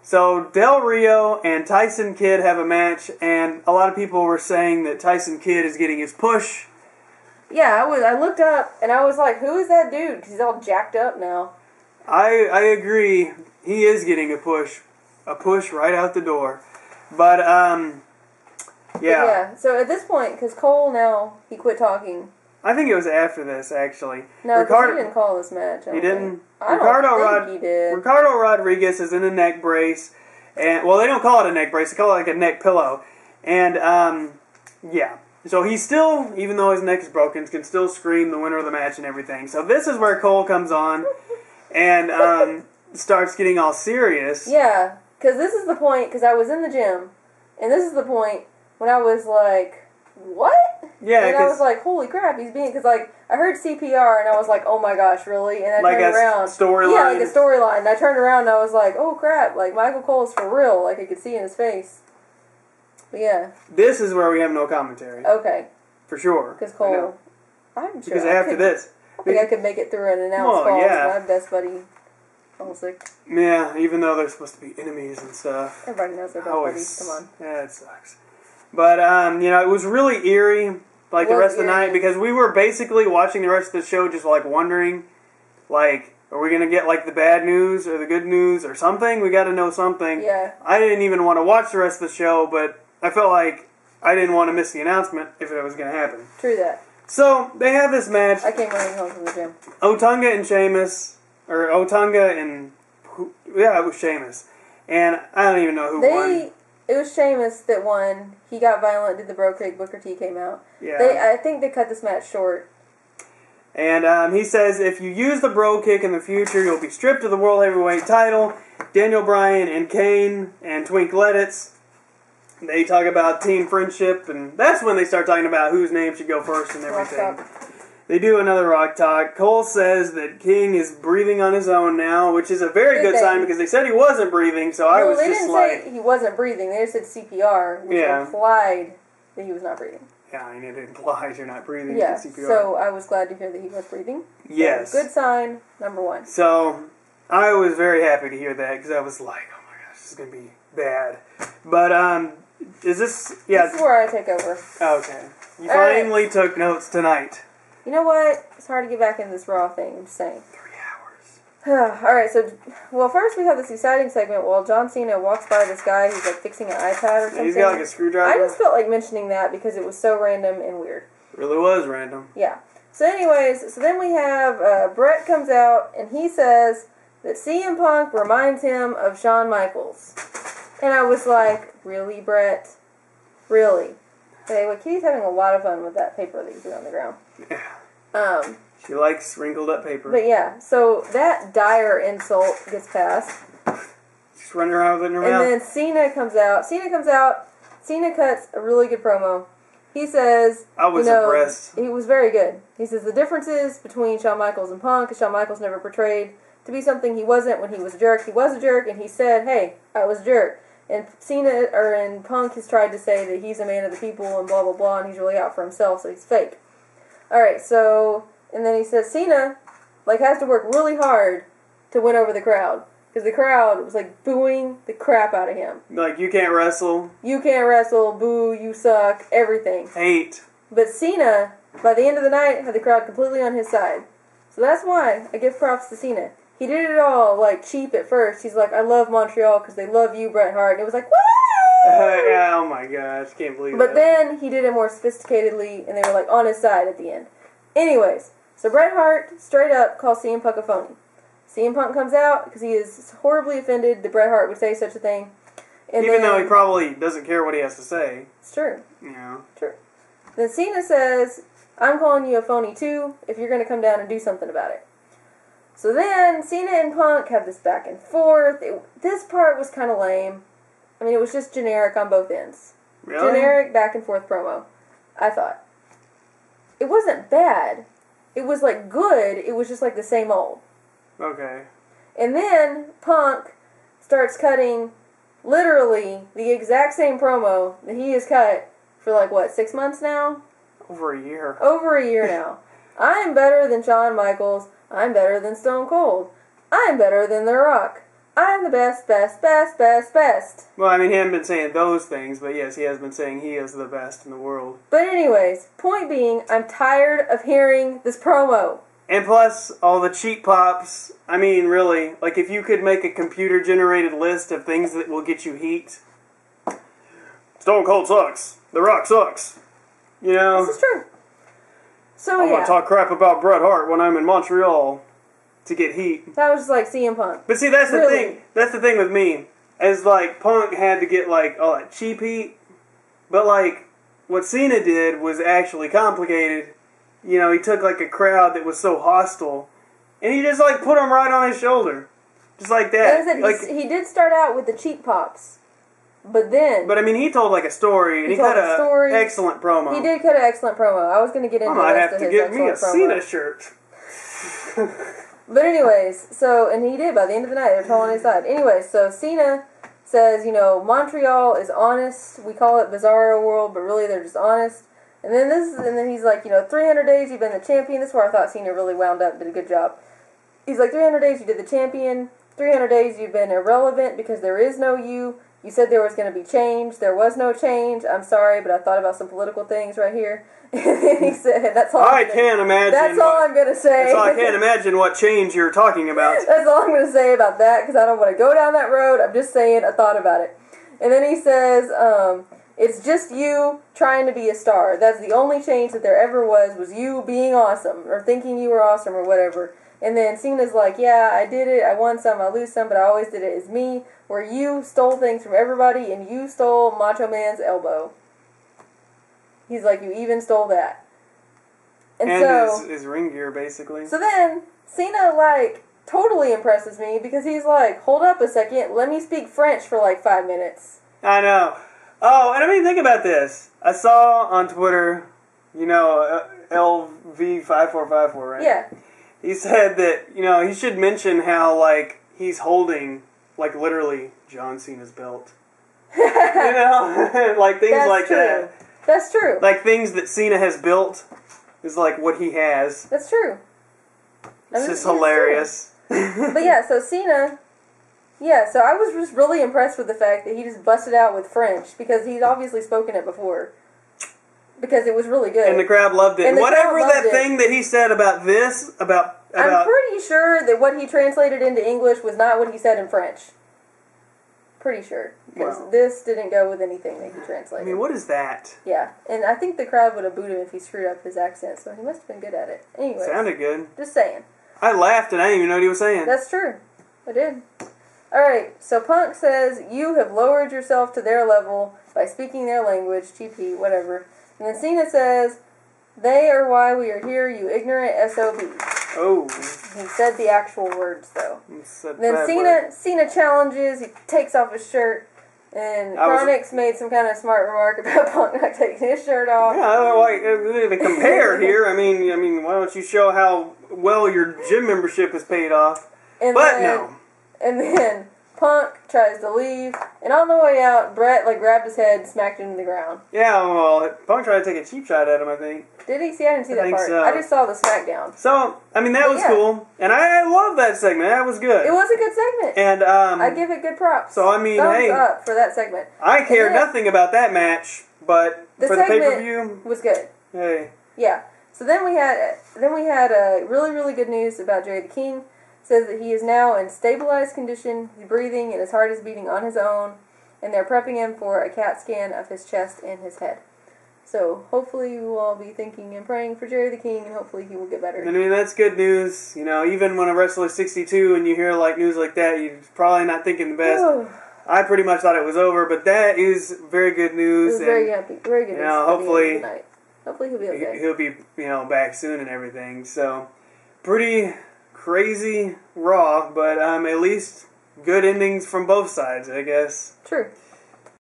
So Del Rio and Tyson Kidd have a match, and a lot of people were saying that Tyson Kidd is getting his push. Yeah, I looked up, and I was like, who is that dude? Because he's all jacked up now. I agree. He is getting a push right out the door. But, yeah. So at this point, because Cole now, he quit talking. I think it was after this, actually. No, because he didn't call this match. He didn't? I don't think he did. Ricardo Rodriguez is in a neck brace. And, well, they don't call it a neck brace. They call it like a neck pillow. And, yeah. So he still, even though his neck is broken, can still scream the winner of the match and everything. So this is where Cole comes on and starts getting all serious. Yeah, because this is the point, because I was in the gym, and this is the point when I was like, what? Yeah, and I was like, holy crap, he's being, because like, I heard CPR, and I was like, oh my gosh, really? And I like turned around. Storyline. Yeah, like a storyline. And I turned around, and I was like, oh crap, like, Michael Cole's for real. Like, I could see in his face. But yeah. This is where we have no commentary. Okay. For sure. Because Cole, I'm sure. Because after this. I think I could make it through an announced call with my best buddy. Sick. Yeah, even though they're supposed to be enemies and stuff. Everybody knows they're best buddies. Come on. Yeah, it sucks. But, it was really eerie, like, the rest of the night, because we were basically watching the rest of the show just, like, wondering, like, are we going to get, like, the bad news or the good news or something? We got to know something. Yeah. I didn't even want to watch the rest of the show, but I felt like I didn't want to miss the announcement if it was going to happen. True that. So, they have this match. I came running home from the gym. Otunga and Sheamus, or Otunga and, yeah, it was Sheamus. And I don't even know who won. It was Sheamus that won. He got violent, did the bro kick, Booker T came out. Yeah. I think they cut this match short. And he says, if you use the bro kick in the future, you'll be stripped of the World Heavyweight title. Daniel Bryan and Kane and Twink Ledditz, they talk about team friendship, and that's when they start talking about whose name should go first and everything. They do another rock talk. Cole says that King is breathing on his own now, which is a very good sign because they said he wasn't breathing, so I was just like... They didn't say he wasn't breathing, they just said CPR, which implied that he was not breathing. Yeah, and it implies you're not breathing. Yeah, CPR. so I was glad to hear that he was breathing. Yes. So, good sign, number one. So, I was very happy to hear that, because I was like, oh my gosh, this is going to be bad. But, is this... Yeah. This is where I take over. Okay. You finally took notes tonight. You know what? It's hard to get back into this Raw thing, I'm just saying. 3 hours. Alright, so, well, first we have this exciting segment while John Cena walks by this guy who's, like, fixing an iPad or something. He's got, like, a screwdriver? I just felt like mentioning that because it was so random and weird. It really was random. Yeah. So anyways, so then we have, Brett comes out, and he says that CM Punk reminds him of Shawn Michaels. And I was like, really, Brett? Really? Anyway, Kitty's having a lot of fun with that paper that you put on the ground. Yeah. She likes wrinkled up paper. But yeah, so that dire insult gets passed. She's running around with it in her mouth. And then Cena comes out. Cena cuts a really good promo. He says, I was impressed. He was very good. He says the differences between Shawn Michaels and Punk is Shawn Michaels never portrayed to be something he wasn't when he was a jerk. He was a jerk, and he said, hey, I was a jerk. And Punk has tried to say that he's a man of the people and blah, blah, blah, and he's really out for himself, so he's fake. Alright, so, and then he says Cena, like, has to work really hard to win over the crowd. Because the crowd was, like, booing the crap out of him. Like, you can't wrestle. You can't wrestle, boo, you suck, everything. Hate. But Cena, by the end of the night, had the crowd completely on his side. So that's why I give props to Cena. He did it all, like, cheap at first. He's like, I love Montreal because they love you, Bret Hart. And it was like, woo! Yeah, oh my gosh, can't believe But that. then he did it more sophisticatedly, and they were, like, on his side at the end. Anyways, so Bret Hart straight up calls CM Punk a phony. CM Punk comes out because he is horribly offended that Bret Hart would say such a thing. And even though he probably doesn't care what he has to say. It's true. Yeah. True. Then Cena says, I'm calling you a phony too if you're going to come down and do something about it. So then, Cena and Punk have this back and forth. This part was kind of lame. I mean, it was just generic on both ends. Really? Generic back and forth promo, I thought. It wasn't bad. It was, like, good. It was just, like, the same old. Okay. And then, Punk starts cutting, literally, the exact same promo that he has cut for, like, what, 6 months now? Over a year. Over a year now. I'm better than Shawn Michaels. I'm better than Stone Cold. I'm better than The Rock. I'm the best, best, best, best, best. Well, I mean, he hasn't been saying those things, but yes, he has been saying he is the best in the world. But anyways, point being, I'm tired of hearing this promo. And plus, all the cheap pops. I mean, really, like if you could make a computer-generated list of things that will get you heat. Stone Cold sucks. The Rock sucks. You know? This is true. So, I'm gonna talk crap about Bret Hart when I'm in Montreal to get heat. That was just like CM Punk. But see, that's the thing. That's the thing with me. As like Punk had to get like all that cheap heat, but like what Cena did was actually complicated. You know, he took like a crowd that was so hostile, and he just like put them right on his shoulder, just like that. Like he did start out with the cheap pops, but then. But I mean, he told like a story, and he cut an excellent promo. He did cut an excellent promo. I was going to get into the rest of his excellent promo. I might have to get me a Cena shirt. But anyways, and he did by the end of the night. They're totally on his side. Anyways, so Cena says, you know, Montreal is honest. We call it Bizarro World, but really they're just honest. And then he's like, you know, 300 days you've been the champion. This is where I thought Cena really wound up, did a good job. He's like, 300 days you did the champion. 300 days you've been irrelevant because there is no you. You said there was going to be change. There was no change. I'm sorry, but I thought about some political things right here. And he said, that's all I can't imagine. That's all I'm going to say. That's all I can't imagine what change you're talking about. That's all I'm going to say about that because I don't want to go down that road. I'm just saying I thought about it. And then he says, it's just you trying to be a star. That's the only change that there ever was you being awesome or thinking you were awesome or whatever. And then Cena's like, yeah, I did it. I won some, I lose some, but I always did it as me. Where you stole things from everybody and you stole Macho Man's elbow. He's like, you even stole that. And so, his ring gear, basically. So then, Cena, like, totally impresses me because he's like, hold up a second, let me speak French for like 5 minutes. I know. Oh, and I mean, think about this. I saw on Twitter, you know, LV5454, right? Yeah. He said that, you know, he should mention how, like, he's holding, like, literally John Cena's belt. You know? Like, things That's like true. that. That's true. Like, things that Cena has built is, like, what he has. That's true. It's just hilarious. But yeah, so Cena... Yeah, so I was just really impressed with the fact that he just busted out with French because he'd obviously spoken it before. Because it was really good. And the crowd loved it. And whatever that thing that he said about this, about... I'm pretty sure that what he translated into English was not what he said in French. Pretty sure. Because this didn't go with anything that he translated. I mean, what is that? Yeah, and I think the crowd would have booed him if he screwed up his accent, so he must have been good at it. Anyway. Sounded good. Just saying. I laughed and I didn't even know what he was saying. That's true. I did. Alright, so Punk says, you have lowered yourself to their level by speaking their language, GP, whatever. And then Cena says, they are why we are here, you ignorant SOB. Oh. He said the actual words, though. Then Cena challenges, he takes off his shirt, and Chronix made some kind of smart remark about Punk not taking his shirt off. Yeah, like, to compare here, I mean, why don't you show how well your gym membership is paid off? No. And then Punk tries to leave, and on the way out, Brett grabbed his head and smacked him to the ground. Yeah, well, Punk tried to take a cheap shot at him, I think. Did he? See, I didn't see that part. So. I just saw the smackdown. So, I mean, that was cool, and I love that segment. That was good. It was a good segment. And I give it good props. So, I mean, thumbs up for that segment. I care nothing about that match, but for the pay-per-view was good. Hey. Yeah. So then we had really, really good news about Jerry the King. Says that he is now in stabilized condition, he's breathing, and his heart is beating on his own, and they're prepping him for a CAT scan of his chest and his head. So hopefully you will all be thinking and praying for Jerry the King, and hopefully he will get better. I mean, that's good news. You know, even when a wrestler's 62 and you hear news like that, you're probably not thinking the best. I pretty much thought it was over, but that is very good news. It was very good news. You know, hopefully he'll be okay. He'll be, back soon and everything. So, pretty crazy Raw, but at least good endings from both sides, I guess. True.